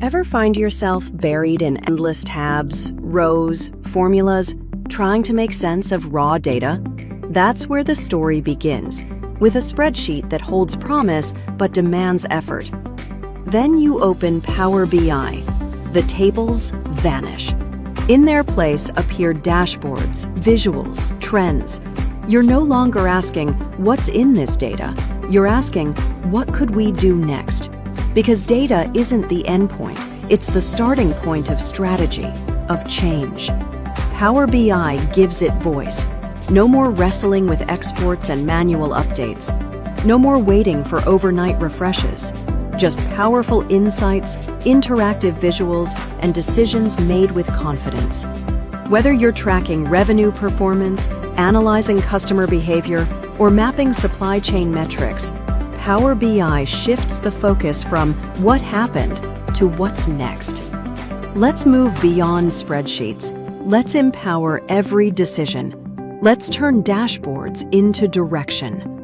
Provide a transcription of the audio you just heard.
Ever find yourself buried in endless tabs, rows, formulas, trying to make sense of raw data? That's where the story begins, with a spreadsheet that holds promise but demands effort. Then you open Power BI. The tables vanish. In their place appear dashboards, visuals, trends. You're no longer asking, what's in this data? You're asking, what could we do next? Because data isn't the endpoint, it's the starting point of strategy, of change. Power BI gives it voice. No more wrestling with exports and manual updates. No more waiting for overnight refreshes. Just powerful insights, interactive visuals, and decisions made with confidence. Whether you're tracking revenue performance, analyzing customer behavior, or mapping supply chain metrics, Power BI shifts the focus from what happened to what's next. Let's move beyond spreadsheets. Let's empower every decision. Let's turn dashboards into direction.